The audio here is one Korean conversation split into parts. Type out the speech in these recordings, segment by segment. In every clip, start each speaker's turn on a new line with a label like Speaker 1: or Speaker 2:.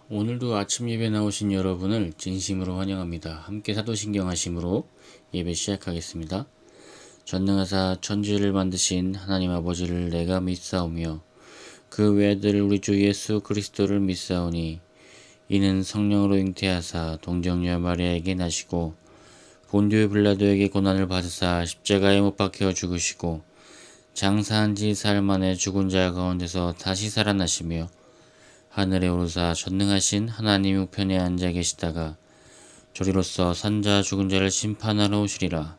Speaker 1: 오늘도 아침 예배 나오신 여러분을 진심으로 환영합니다. 함께 사도신경 하심으로 예배 시작하겠습니다. 전능하사 천지를 만드신 하나님 아버지를 내가 믿사오며 그 외아들 우리 주 예수 그리스도를 믿사오니 이는 성령으로 잉태하사 동정녀 마리아에게 나시고 본디오 빌라도에게 고난을 받으사 십자가에 못 박혀 죽으시고 장사한 지 사흘 만에 죽은 자 가운데서 다시 살아나시며 하늘에 오르사 전능하신 하나님 우편에 앉아 계시다가 저리로서 산자 죽은 자를 심판하러 오시리라.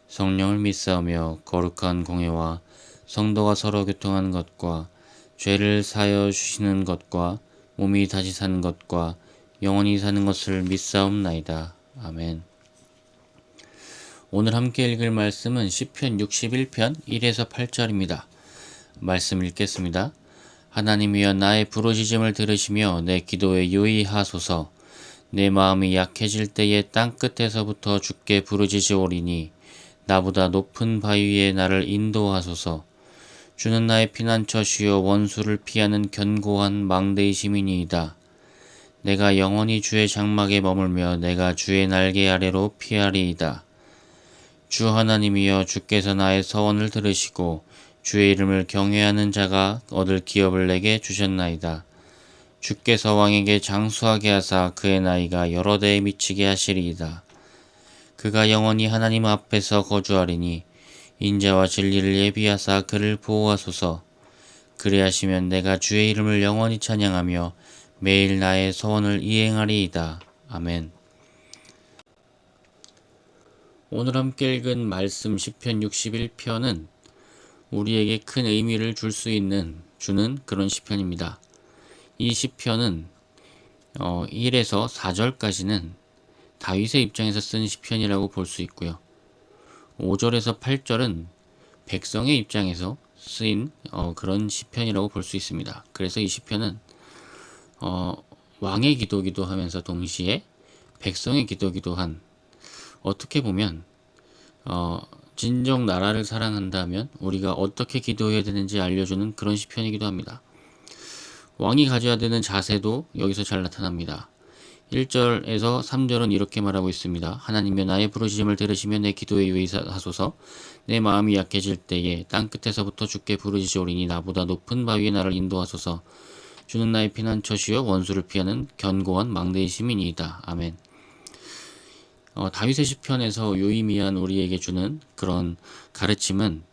Speaker 1: 성령을 믿사오며 거룩한 공회와 성도가 서로 교통하는 것과 죄를 사하여 주시는 것과 몸이 다시 사는 것과 영원히 사는 것을 믿사옵나이다. 아멘. 오늘 함께 읽을 말씀은 시편 61편 1에서 8절입니다. 말씀 읽겠습니다. 하나님이여 나의 부르짖음을 들으시며 내 기도에 유의하소서. 내 마음이 약해질 때에 땅끝에서부터 주께 부르짖으오리니 나보다 높은 바위 위에 나를 인도하소서. 주는 나의 피난처시요 원수를 피하는 견고한 망대이심이니이다. 내가 영원히 주의 장막에 머물며 내가 주의 날개 아래로 피하리이다. 주 하나님이여 주께서 나의 서원을 들으시고 주의 이름을 경외하는 자가 얻을 기업을 내게 주셨나이다. 주께서 왕에게 장수하게 하사 그의 나이가 여러 대에 미치게 하시리이다. 그가 영원히 하나님 앞에서 거주하리니 인자와 진리를 예비하사 그를 보호하소서. 그리하시면 내가 주의 이름을 영원히 찬양하며 매일 나의 소원을 이행하리이다. 아멘. 오늘 함께 읽은 말씀 시편 61편은 우리에게 큰 의미를 주는 그런 시편입니다. 이 시편은 1에서 4절까지는 다윗의 입장에서 쓴 시편이라고 볼 수 있고요. 5절에서 8절은 백성의 입장에서 쓰인 그런 시편이라고 볼 수 있습니다. 그래서 이 시편은 왕의 기도기도 하면서 동시에 백성의 기도기도 한, 어떻게 보면 진정 나라를 사랑한다면 우리가 어떻게 기도해야 되는지 알려주는 그런 시편이기도 합니다. 왕이 가져야 되는 자세도 여기서 잘 나타납니다. 1절에서 3절은 이렇게 말하고 있습니다. 하나님여 나의 부르짖음을 들으시며 내 기도에 유의하소서. 내 마음이 약해질 때에 땅끝에서부터 주께 부르짖으오리니 나보다 높은 바위에 나를 인도하소서. 주는 나의 피난처시요 원수를 피하는 견고한 망대이심이니이다. 아멘. 다윗의 시편에서 유의미한 우리에게 주는 그런 가르침은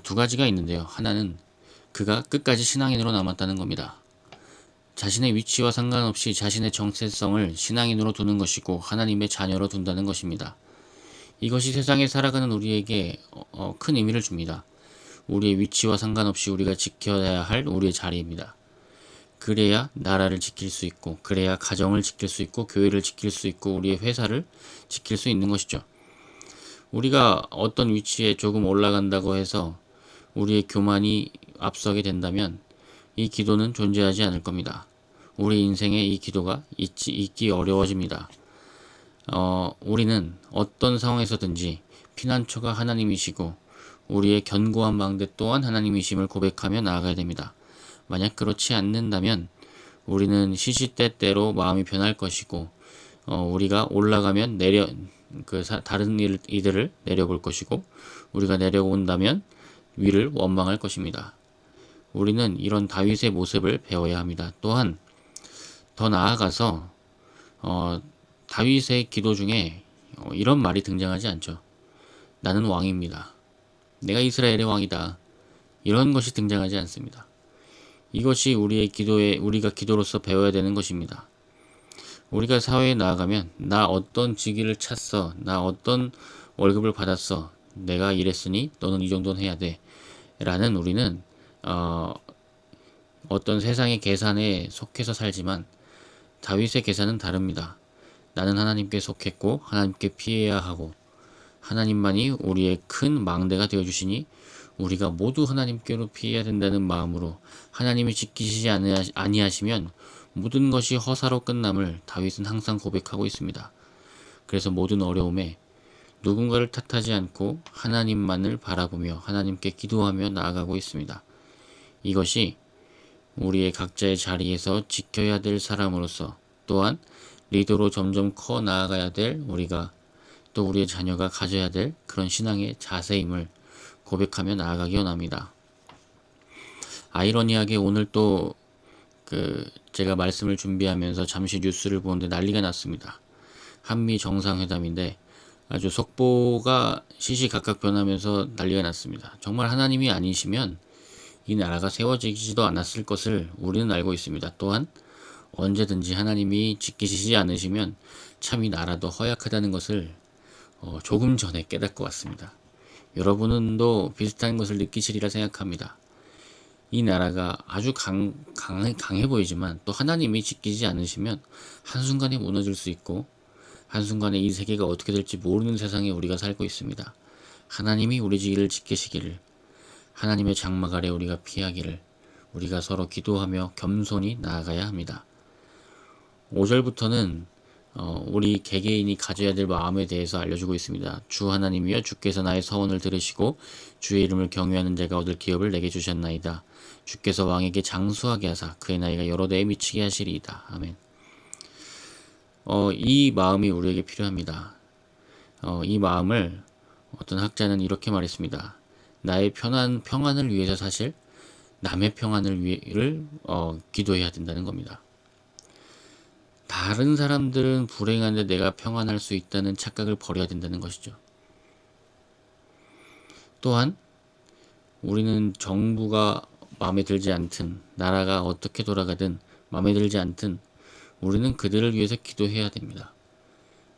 Speaker 1: 두 가지가 있는데요. 하나는 그가 끝까지 신앙인으로 남았다는 겁니다. 자신의 위치와 상관없이 자신의 정체성을 신앙인으로 두는 것이고 하나님의 자녀로 둔다는 것입니다. 이것이 세상에 살아가는 우리에게 큰 의미를 줍니다. 우리의 위치와 상관없이 우리가 지켜야 할 우리의 자리입니다. 그래야 나라를 지킬 수 있고, 그래야 가정을 지킬 수 있고, 교회를 지킬 수 있고, 우리의 회사를 지킬 수 있는 것이죠. 우리가 어떤 위치에 조금 올라간다고 해서 우리의 교만이 앞서게 된다면 이 기도는 존재하지 않을 겁니다. 우리 인생에 이 기도가 있기 어려워집니다. 우리는 어떤 상황에서든지 피난처가 하나님이시고 우리의 견고한 망대 또한 하나님이심을 고백하며 나아가야 됩니다. 만약 그렇지 않는다면 우리는 시시때때로 마음이 변할 것이고 우리가 올라가면 다른 이들을 내려볼 것이고 우리가 내려온다면 위를 원망할 것입니다. 우리는 이런 다윗의 모습을 배워야 합니다. 또한 더 나아가서 다윗의 기도 중에 이런 말이 등장하지 않죠. 나는 왕입니다. 내가 이스라엘의 왕이다. 이런 것이 등장하지 않습니다. 이것이 우리가 기도로서 배워야 되는 것입니다. 우리가 사회에 나아가면 나 어떤 직위를 찼어, 나 어떤 월급을 받았어, 내가 이랬으니 너는 이 정도는 해야 돼 라는 우리는 어떤 세상의 계산에 속해서 살지만 다윗의 계산은 다릅니다. 나는 하나님께 속했고 하나님께 피해야 하고 하나님만이 우리의 큰 망대가 되어주시니 우리가 모두 하나님께로 피해야 된다는 마음으로 하나님이 지키시지 아니하시면 모든 것이 허사로 끝남을 다윗은 항상 고백하고 있습니다. 그래서 모든 어려움에 누군가를 탓하지 않고 하나님만을 바라보며 하나님께 기도하며 나아가고 있습니다. 이것이 우리의 각자의 자리에서 지켜야 될 사람으로서, 또한 리더로 점점 커 나아가야 될 우리가, 또 우리의 자녀가 가져야 될 그런 신앙의 자세임을 고백하며 나아가기 원합니다. 아이러니하게 오늘 또 제가 말씀을 준비하면서 잠시 뉴스를 보는데 난리가 났습니다. 한미 정상회담인데 아주 속보가 시시각각 변하면서 난리가 났습니다. 정말 하나님이 아니시면 이 나라가 세워지지도 않았을 것을 우리는 알고 있습니다. 또한 언제든지 하나님이 지키시지 않으시면 참 이 나라도 허약하다는 것을 조금 전에 깨닫고 왔습니다. 여러분도 비슷한 것을 느끼시리라 생각합니다. 이 나라가 아주 강해 보이지만 또 하나님이 지키지 않으시면 한순간에 무너질 수 있고 한순간에 이 세계가 어떻게 될지 모르는 세상에 우리가 살고 있습니다. 하나님이 우리 지기를 지키시기를, 하나님의 장막 아래 우리가 피하기를 우리가 서로 기도하며 겸손히 나아가야 합니다. 5절부터는 우리 개개인이 가져야 될 마음에 대해서 알려주고 있습니다. 주 하나님이여, 주께서 나의 서원을 들으시고 주의 이름을 경외하는 자가 얻을 기업을 내게 주셨나이다. 주께서 왕에게 장수하게 하사 그의 나이가 여러 대에 미치게 하시리이다. 아멘. 이 마음이 우리에게 필요합니다. 이 마음을 어떤 학자는 이렇게 말했습니다. 나의 평안을 위해서 사실 남의 평안을 위해를 기도해야 된다는 겁니다. 다른 사람들은 불행한데 내가 평안할 수 있다는 착각을 버려야 된다는 것이죠. 또한 우리는 정부가 마음에 들지 않든 나라가 어떻게 돌아가든 마음에 들지 않든 우리는 그들을 위해서 기도해야 됩니다.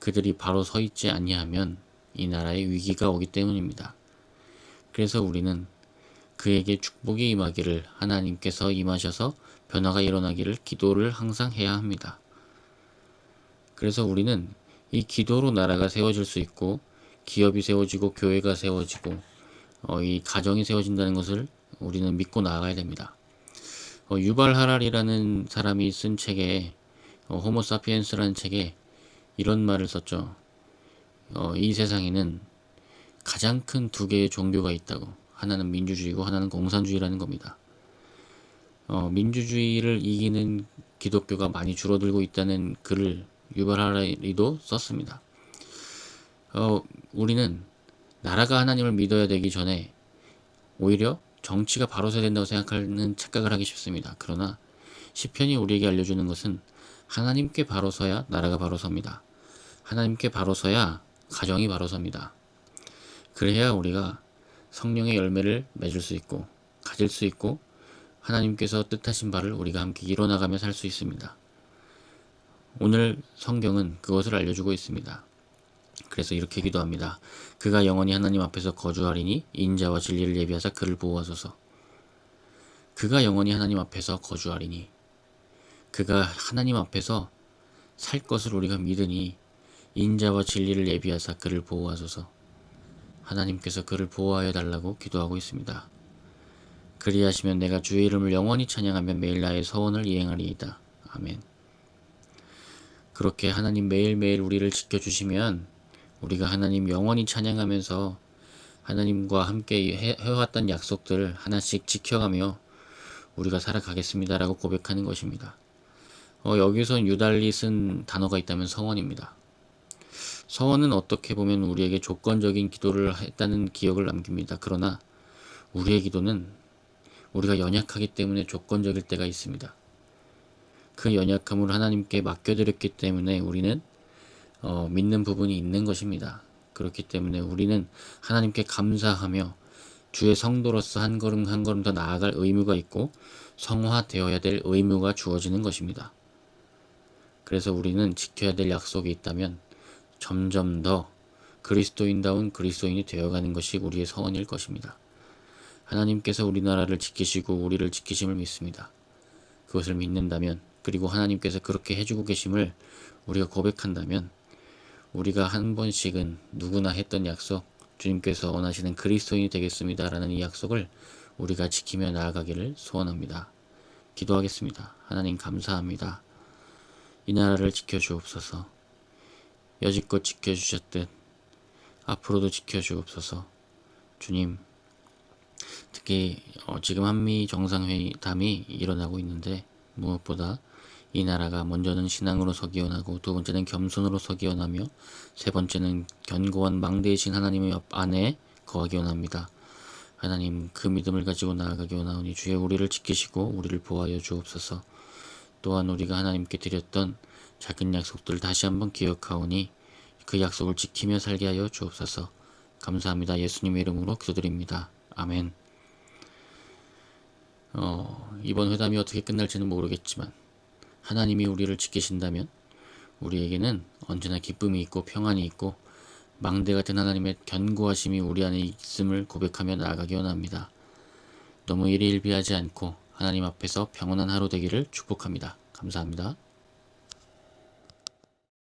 Speaker 1: 그들이 바로 서 있지 아니하면 이 나라에 위기가 오기 때문입니다. 그래서 우리는 그에게 축복이 임하기를, 하나님께서 임하셔서 변화가 일어나기를 기도를 항상 해야 합니다. 그래서 우리는 이 기도로 나라가 세워질 수 있고 기업이 세워지고 교회가 세워지고 이 가정이 세워진다는 것을 우리는 믿고 나아가야 됩니다. 유발 하랄이라는 사람이 쓴 책에 호모사피엔스라는 책에 이런 말을 썼죠. 이 세상에는 가장 큰 두 개의 종교가 있다고. 하나는 민주주의고 하나는 공산주의라는 겁니다. 민주주의를 이기는 기독교가 많이 줄어들고 있다는 글을 유발 하랄이도 썼습니다. 우리는 나라가 하나님을 믿어야 되기 전에 오히려 정치가 바로 서야 된다고 생각하는 착각을 하기 쉽습니다. 그러나 시편이 우리에게 알려주는 것은 하나님께 바로 서야 나라가 바로 섭니다. 하나님께 바로 서야 가정이 바로 섭니다. 그래야 우리가 성령의 열매를 맺을 수 있고 가질 수 있고 하나님께서 뜻하신 바를 우리가 함께 이뤄나가며 살 수 있습니다. 오늘 성경은 그것을 알려주고 있습니다. 그래서 이렇게 기도합니다. 그가 영원히 하나님 앞에서 거주하리니 인자와 진리를 예비하사 그를 보호하소서. 그가 영원히 하나님 앞에서 거주하리니, 그가 하나님 앞에서 살 것을 우리가 믿으니 인자와 진리를 예비하사 그를 보호하소서. 하나님께서 그를 보호하여 달라고 기도하고 있습니다. 그리하시면 내가 주의 이름을 영원히 찬양하며 매일 나의 서원을 이행하리이다. 아멘. 그렇게 하나님 매일매일 우리를 지켜주시면 우리가 하나님 영원히 찬양하면서 하나님과 함께 해왔던 약속들 하나씩 지켜가며 우리가 살아가겠습니다 라고 고백하는 것입니다. 여기서 유달리 쓴 단어가 있다면 서원입니다. 서원은 어떻게 보면 우리에게 조건적인 기도를 했다는 기억을 남깁니다. 그러나 우리의 기도는 우리가 연약하기 때문에 조건적일 때가 있습니다. 그 연약함을 하나님께 맡겨드렸기 때문에 우리는 믿는 부분이 있는 것입니다. 그렇기 때문에 우리는 하나님께 감사하며 주의 성도로서 한 걸음 한 걸음 더 나아갈 의무가 있고 성화되어야 될 의무가 주어지는 것입니다. 그래서 우리는 지켜야 될 약속이 있다면 점점 더 그리스도인다운 그리스도인이 되어가는 것이 우리의 서원일 것입니다. 하나님께서 우리나라를 지키시고 우리를 지키심을 믿습니다. 그것을 믿는다면, 그리고 하나님께서 그렇게 해주고 계심을 우리가 고백한다면 우리가 한 번씩은 누구나 했던 약속, 주님께서 원하시는 그리스도인이 되겠습니다 라는 이 약속을 우리가 지키며 나아가기를 소원합니다. 기도하겠습니다. 하나님 감사합니다. 이 나라를 지켜주옵소서. 여지껏 지켜주셨듯 앞으로도 지켜주옵소서. 주님, 특히 지금 한미 정상회담이 일어나고 있는데 무엇보다 이 나라가 먼저는 신앙으로 서기원하고 두 번째는 겸손으로 서기원하며 세 번째는 견고한 망대이신 하나님의 옆 안에 거하기 원합니다. 하나님 그 믿음을 가지고 나아가기 원하오니 주여 우리를 지키시고 우리를 보호하여 주옵소서. 또한 우리가 하나님께 드렸던 작은 약속들을 다시 한번 기억하오니 그 약속을 지키며 살게 하여 주옵소서. 감사합니다. 예수님의 이름으로 기도드립니다. 아멘. 이번 회담이 어떻게 끝날지는 모르겠지만 하나님이 우리를 지키신다면 우리에게는 언제나 기쁨이 있고 평안이 있고 망대 같은 하나님의 견고하심이 우리 안에 있음을 고백하며 나아가기 원합니다. 너무 일희일비하지 않고 하나님 앞에서 평온한 하루 되기를 축복합니다. 감사합니다.